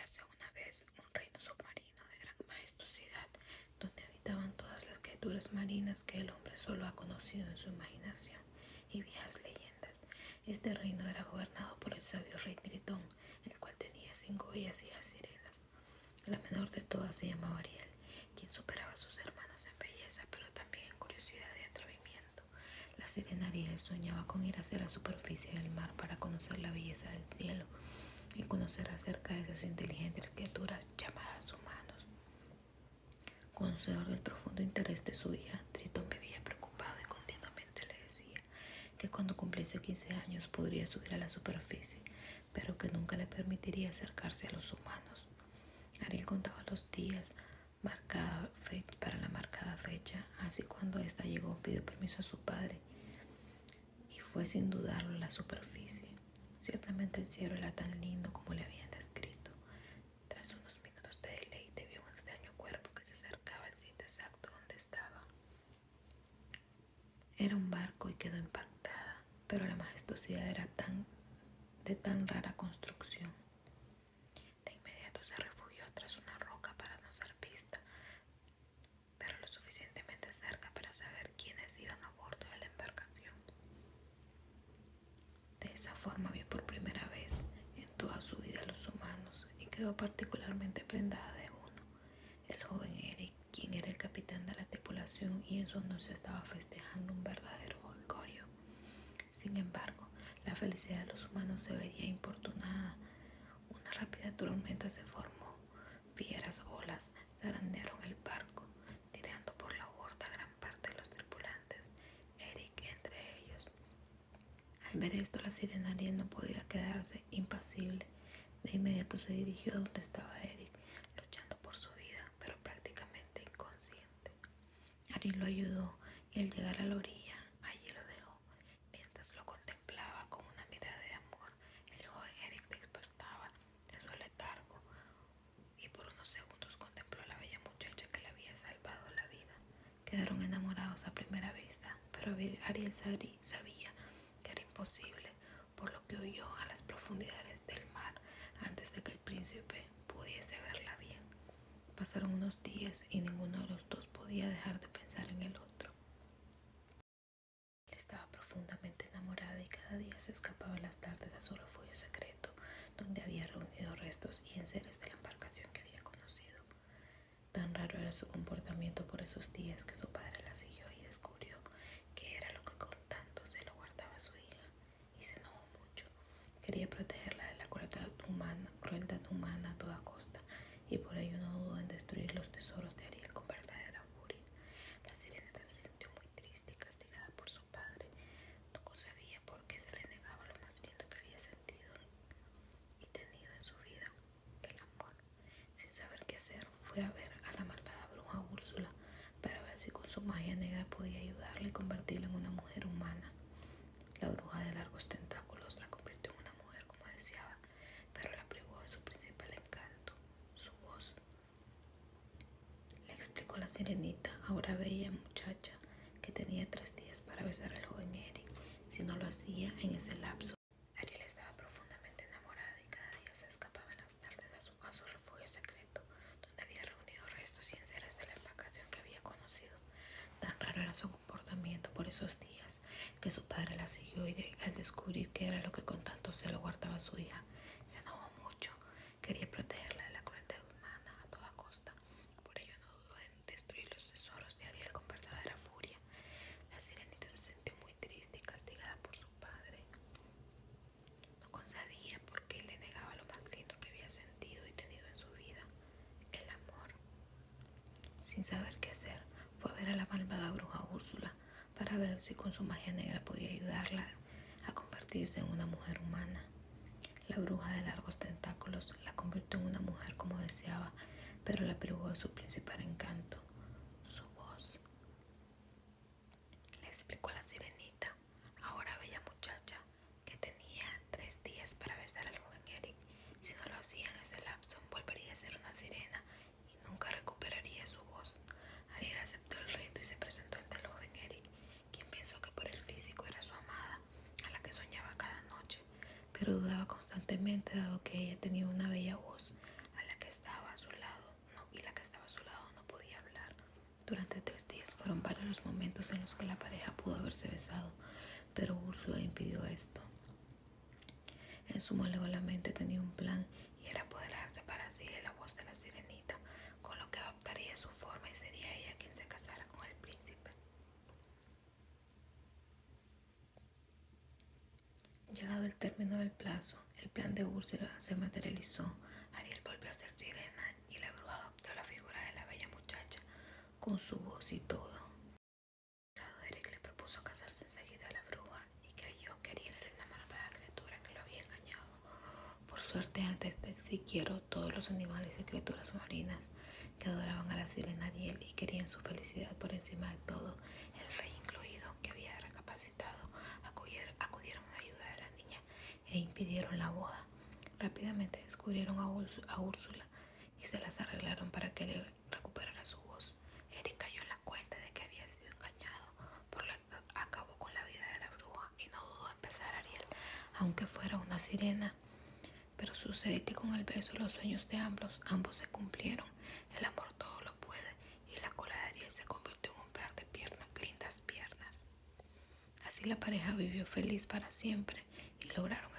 Érase una vez un reino submarino de gran majestuosidad, donde habitaban todas las criaturas marinas que el hombre solo ha conocido en su imaginación y viejas leyendas. Este reino era gobernado por el sabio rey Tritón, el cual tenía 5 bellas hijas sirenas. La menor de todas se llamaba Ariel, quien superaba a sus hermanas en belleza, pero también en curiosidad y atrevimiento. La sirena Ariel soñaba con ir hacia la superficie del mar para conocer la belleza del cielo y conocer acerca de esas inteligentes criaturas llamadas humanos. Conocedor del profundo interés de su hija, Tritón vivía preocupado y continuamente le decía que cuando cumpliese 15 años podría subir a la superficie, pero que nunca le permitiría acercarse a los humanos. Ariel contaba los días para la marcada fecha, así cuando ésta llegó pidió permiso a su padre y fue sin dudarlo a la superficie. Ciertamente el cielo era tan lindo como le habían descrito. Tras unos minutos de deleite vio un extraño cuerpo que se acercaba al sitio exacto donde estaba. Era un barco y quedó impactada, pero la majestuosidad era de tan rara construcción. De inmediato se refugió tras una roca para no ser vista, pero lo suficientemente cerca para saber quiénes iban a bordo de la embarcación. De esa forma vio por primera vez en toda su vida a los humanos y quedó particularmente prendada de uno, el joven Eric, quien era el capitán de la tripulación y en su honor se estaba festejando un verdadero jolgorio. Sin embargo, la felicidad de los humanos se vería importunada. Una rápida tormenta se formó, fieras olas zarandearon el barco, tirando por la borda gran parte de los tripulantes, Eric entre ellos. Al ver esto, la sirena Ariel no podía quedarse impasible. De inmediato se dirigió a donde estaba Eric, luchando por su vida, pero prácticamente inconsciente. Ariel lo ayudó y al llegar a la orilla, allí lo dejó. Mientras lo contemplaba con una mirada de amor, el joven Eric despertaba de su letargo y por unos segundos contempló a la bella muchacha que le había salvado la vida. Quedaron enamorados a primera vista, pero Ariel sabía que era imposible, por lo que huyó a las profundidades del mar antes de que el príncipe pudiese verla bien. Pasaron unos días y ninguno de los dos podía dejar de pensar en el otro. Él estaba profundamente enamorada y cada día se escapaba en las tardes a su refugio secreto, donde había reunido restos y enseres de la embarcación que había conocido. Tan raro era su comportamiento por esos días que su padre la siguió y descubrió que era lo que con tanto celo guardaba a su hija, y se enojó mucho. Quería protegerla de la crueldad humana a toda costa, y por ello no dudó en destruir los tesoros de Ariel con verdadera furia. La sirenita se sintió muy triste y castigada por su padre. No concebía por qué se le negaba lo más lindo que había sentido y tenido en su vida, el amor. Sin saber qué hacer, fue a ver a la malvada bruja Úrsula para ver si con su magia negra podía ayudarla y convertirla en una mujer humana. La bruja de largos tentáculos la convirtió en una mujer como deseaba, pero la privó de su principal encanto, su voz. Le explicó la sirenita, ahora bella muchacha, que tenía 3 días para besar al joven Eric. Si no lo hacía en ese lapso, Ariel estaba profundamente enamorada y cada día se escapaba en las tardes a su refugio secreto, donde había reunido restos y enseres de la embarcación que había conocido. Tan raro era su comportamiento por esos días que su padre la siguió y al descubrir que era lo que con tanto celo guardaba a su hija, se enojó mucho. Quería protegerla de la crueldad humana a toda costa. Por ello no dudó en destruir los tesoros de Ariel con verdadera furia. La sirenita se sintió muy triste y castigada por su padre. No concebía por qué le negaba lo más lindo que había sentido y tenido en su vida, el amor. Sin saber qué hacer, fue a ver a la malvada bruja Úrsula para ver si con su magia negra podía ayudarla a convertirse en una mujer humana. La bruja de largos tentáculos la convirtió en una mujer como deseaba, pero la privó de su principal encanto, su voz. Le explicó a la sirenita, ahora bella muchacha, que tenía 3 días para besar al joven Eric. Si no lo hacía en ese lapso, volvería a ser una sirena y nunca recuperaría su voz. Ariel aceptó el reto y se presentó ante el joven Eric, quien pensó que por el físico era su amada, a la que soñaba cada noche, pero dudaba constantemente dado que ella tenía una bella voz. Al Durante 3 días fueron varios los momentos en los que la pareja pudo haberse besado, pero Úrsula impidió esto. En su malévola mente tenía un plan y era apoderarse para sí de la voz de la sirenita, con lo que adoptaría su forma y sería ella quien se casara con el príncipe. Llegado el término del plazo, el plan de Úrsula se materializó. Ariel volvió a ser sirena y la bruja adoptó la figura de la bella muchacha, con su voz y todo. Eric le propuso casarse enseguida a la bruja y creyó que Ariel era una malvada criatura que lo había engañado. Por suerte, antes de siquiera todos los animales y criaturas marinas que adoraban a la sirena Ariel y querían su felicidad por encima de todo, el rey incluido, que había recapacitado, acudieron en ayuda de la niña e impidieron la boda. Rápidamente descubrieron a Úrsula y se las arreglaron para que le recuperara su voz. Eric cayó en la cuenta de que había sido engañado, por lo que acabó con la vida de la bruja y no dudó en besar a Ariel, aunque fuera una sirena. Pero sucede que con el beso los sueños de ambos se cumplieron. El amor todo lo puede y la cola de Ariel se convirtió en un par de lindas piernas. Así la pareja vivió feliz para siempre y lograron